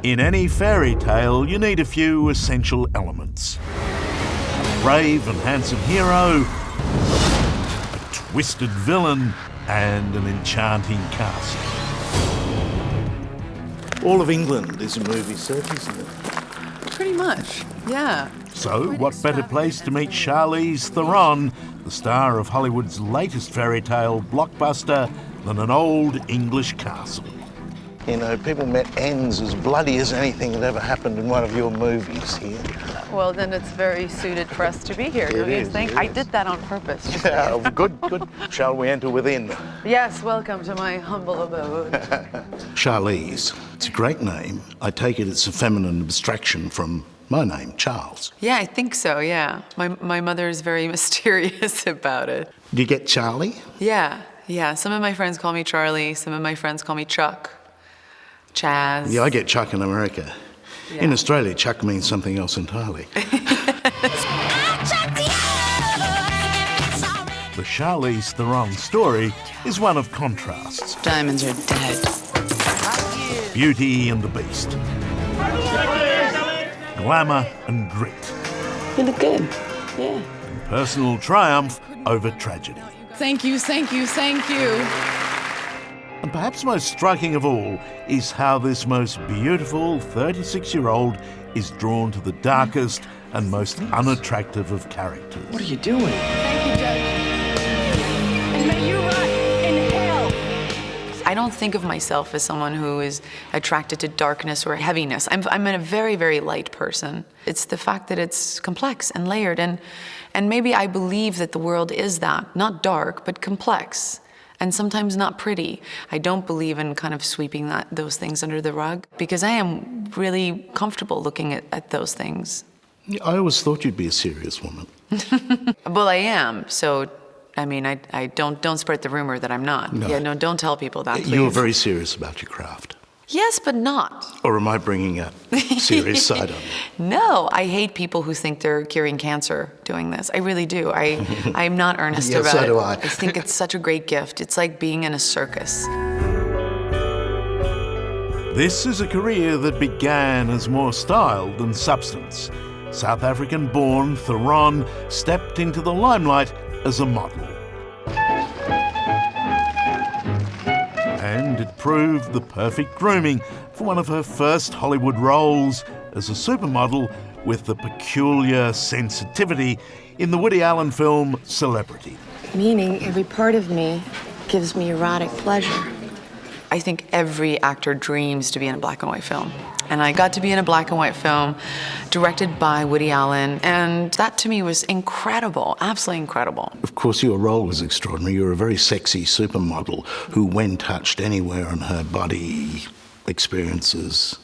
In any fairy tale, you need a few essential elements. A brave and handsome hero, a twisted villain, and an enchanting castle. All of England is a movie set, isn't it? Pretty much, yeah. So, what better place to meet Charlize Theron, the star of Hollywood's latest fairy tale blockbuster, than an old English castle? You know, people met ends as bloody as anything that ever happened in one of your movies here. Well, then it's very suited for us to be here, don't you think? I did that on purpose. Yeah, good. Shall we enter within? Yes, welcome to my humble abode. Charlize. It's a great name. I take it it's a feminine abstraction from my name, Charles. Yeah, I think so, yeah. My mother is very mysterious about it. Do you get Charlie? Yeah. Some of my friends call me Charlie. Some of my friends call me Chuck. Chaz. Yeah, I get Chuck in America. Yeah. In Australia, Chuck means something else entirely. The Charlize Theron story is one of contrasts. Diamonds are dead. Beauty and the Beast. Glamour and grit. You look good. Yeah. Personal triumph over tragedy. Thank you. And perhaps most striking of all is how this most beautiful 36-year-old is drawn to the darkest and most unattractive of characters. What are you doing? Thank you, Judge. And may you rot in hell. I don't think of myself as someone who is attracted to darkness or heaviness. I'm a very, very light person. It's the fact that it's complex and layered, and maybe I believe that the world is that, not dark, but complex, and sometimes not pretty. I don't believe in kind of sweeping those things under the rug, because I am really comfortable looking at those things. I always thought you'd be a serious woman. Well, I am, so I mean, I don't spread the rumor that I'm not. No. Yeah, no, don't tell people that, please. You're very serious about your craft. Yes, but not. Or am I bringing a serious side on you? No, I hate people who think they're curing cancer doing this. I really do. I'm not earnest Yeah, about so it. do I. I think it's such a great gift. It's like being in a circus. This is a career that began as more style than substance. South African-born Theron stepped into the limelight as a model. And it proved the perfect grooming for one of her first Hollywood roles as a supermodel with the peculiar sensitivity in the Woody Allen film Celebrity. Meaning every part of me gives me erotic pleasure. I think every actor dreams to be in a black and white film. And I got to be in a black and white film directed by Woody Allen, and that to me was incredible, absolutely incredible. Of course, your role was extraordinary. You were a very sexy supermodel who, when touched anywhere on her body, experiences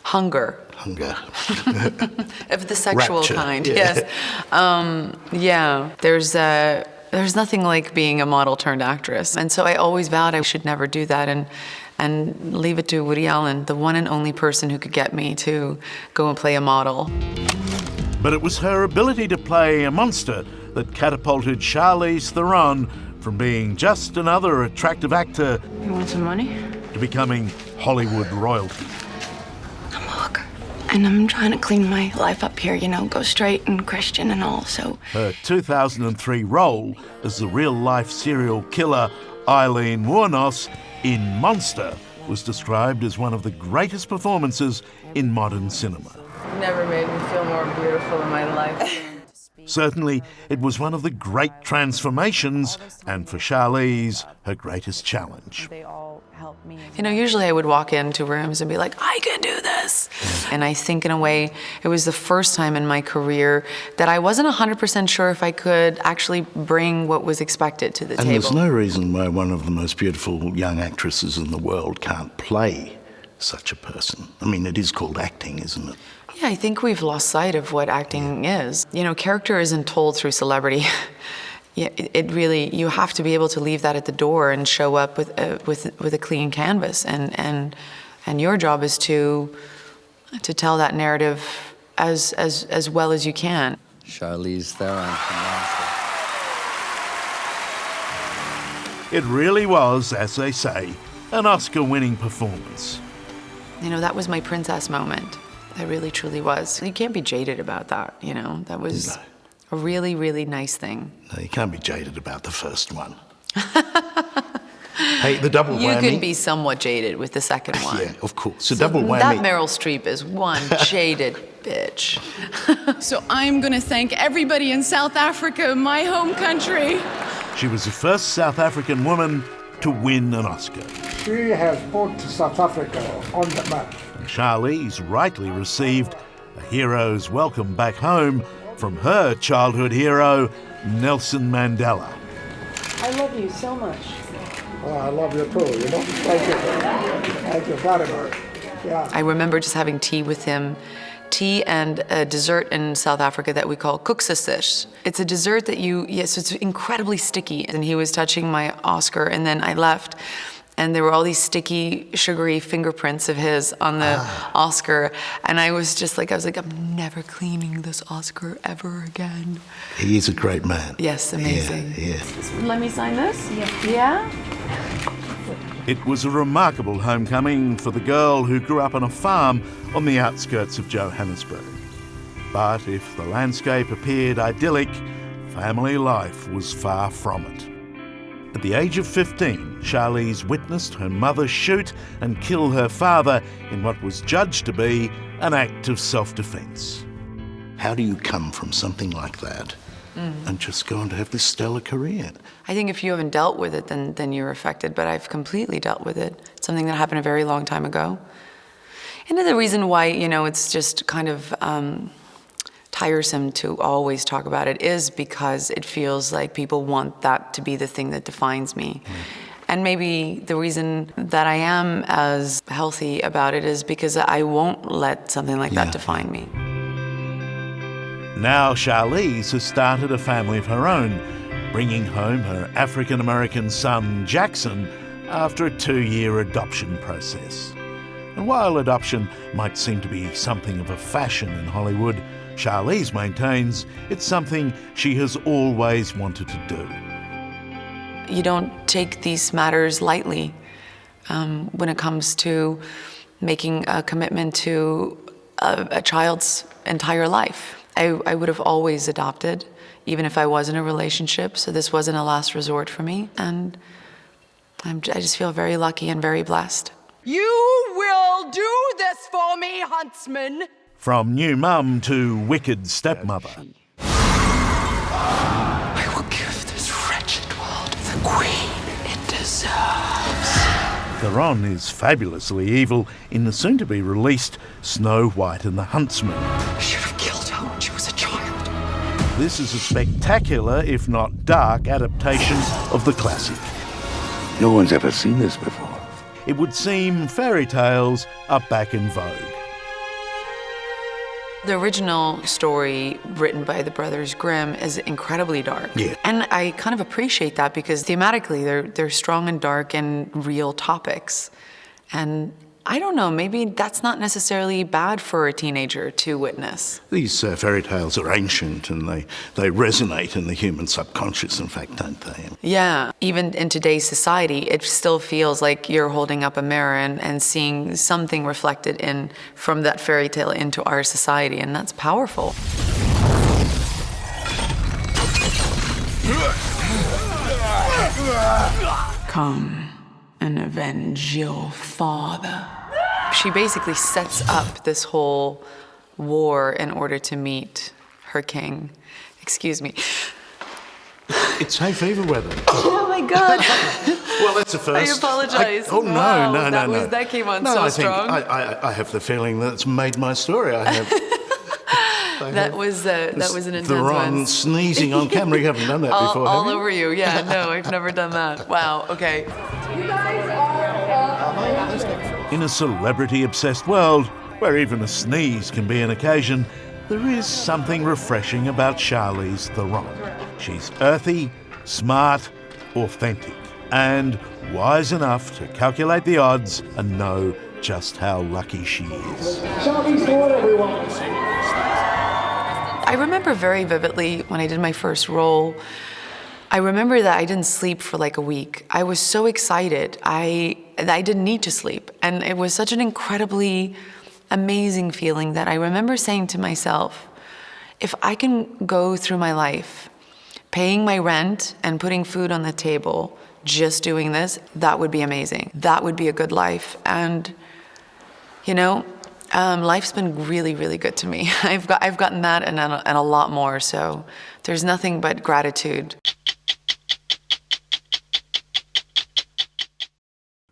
Hunger. Of the sexual Rapture, kind, yeah. yes. There's nothing like being a model turned actress. And so I always vowed I should never do that and leave it to Woody Allen, the one and only person who could get me to go and play a model. But it was her ability to play a monster that catapulted Charlize Theron from being just another attractive actor You want some money? to becoming Hollywood royalty. I'm a hooker. And I'm trying to clean my life up here, go straight and Christian and all, so. Her 2003 role as the real-life serial killer Eileen Wuornos in Monster was described as one of the greatest performances in modern cinema. Never made me feel more beautiful in my life. Certainly, it was one of the great transformations, and for Charlize, her greatest challenge. Usually I would walk into rooms and be like, I can do this. And I think in a way, it was the first time in my career that I wasn't 100% sure if I could actually bring what was expected to the And table. there's no reason why one of the most beautiful young actresses in the world can't play such a person. I mean, it is called acting, isn't it? Yeah, I think we've lost sight of what acting is. Character isn't told through celebrity. Yeah, it really, you have to be able to leave that at the door and show up with a clean canvas, and your job is to tell that narrative as well as you can. Charlize Theron from Monster. It really was, as they say, an Oscar-winning performance. You know, that was my princess moment. It really, truly was. You can't be jaded about that, you know. That was a really, really nice thing. No, you can't be jaded about the first one. Hey, the double You whammy. can be somewhat jaded with the second one. Yeah, of course. The double whammy. That Meryl Streep is one jaded bitch. So I'm gonna thank everybody in South Africa, my home country. She was the first South African woman to win an Oscar. She has put South Africa on the map. And Charlize rightly received a hero's welcome back home from her childhood hero, Nelson Mandela. I love you so much. Oh, I love you too, you know. Thank you very much. Yeah. I remember just having tea with him, tea and a dessert in South Africa that we call koeksisish. It's a dessert that yes, it's incredibly sticky. And he was touching my Oscar, and then I left, and there were all these sticky, sugary fingerprints of his on the Oscar. And I was like, I'm never cleaning this Oscar ever again. He is a great man. Yes, amazing. Yeah. Let me sign this? Yeah? It was a remarkable homecoming for the girl who grew up on a farm on the outskirts of Johannesburg. But if the landscape appeared idyllic, family life was far from it. At the age of 15, Charlize witnessed her mother shoot and kill her father in what was judged to be an act of self-defense. How do you come from something like that and just go on to have this stellar career? I think if you haven't dealt with it, then you're affected, but I've completely dealt with it. It's something that happened a very long time ago. And the reason why, it's just kind of tiresome to always talk about it is because it feels like people want that to be the thing that defines me. And maybe the reason that I am as healthy about it is because I won't let something like that define me. Now Charlize has started a family of her own, bringing home her African-American son Jackson after a 2-year adoption process. And while adoption might seem to be something of a fashion in Hollywood, Charlize maintains it's something she has always wanted to do. You don't take these matters lightly when it comes to making a commitment to a child's entire life. I would have always adopted, even if I was in a relationship, so this wasn't a last resort for me, and I just feel very lucky and very blessed. You will do this for me, Huntsman. From new mum to wicked stepmother. I will give this wretched world the queen it deserves. Theron is fabulously evil in the soon-to-be-released Snow White and the Huntsman. I should have killed her when she was a child. This is a spectacular, if not dark, adaptation of the classic. No one's ever seen this before. It would seem fairy tales are back in vogue. The original story written by the Brothers Grimm is incredibly dark. Yeah. And I kind of appreciate that because thematically they're strong and dark and real topics. And I don't know, maybe that's not necessarily bad for a teenager to witness. These fairy tales are ancient and they resonate in the human subconscious, in fact, don't they? Yeah, even in today's society, it still feels like you're holding up a mirror and seeing something reflected from that fairy tale into our society, and that's powerful. Come and avenge your father. She basically sets up this whole war in order to meet her king. Excuse me. It's hay fever weather. Oh my God. Well, that's a first. I apologize. Oh, no, Wow, no. That came on no, so I think strong. I have the feeling that's made my story. I have. That was an intense Theron one. sneezing on camera. You haven't done that before, All have you? over you. Yeah, no, I've never done that. Wow, okay. In a celebrity-obsessed world, where even a sneeze can be an occasion, there is something refreshing about Charlize Theron. She's earthy, smart, authentic, and wise enough to calculate the odds and know just how lucky she is. Charlize Theron, everyone. I remember very vividly when I did my first role, I remember that I didn't sleep for like a week. I was so excited. I didn't need to sleep. And it was such an incredibly amazing feeling that I remember saying to myself, if I can go through my life paying my rent and putting food on the table, just doing this, that would be amazing. That would be a good life. And, you know, life's been really, really good to me. I've gotten that and a lot more. So there's nothing but gratitude.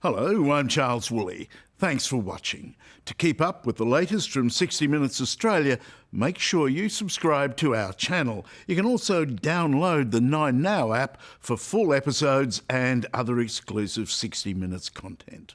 Hello, I'm Charles Woolley. Thanks for watching. To keep up with the latest from 60 Minutes Australia, make sure you subscribe to our channel. You can also download the 9Now app for full episodes and other exclusive 60 Minutes content.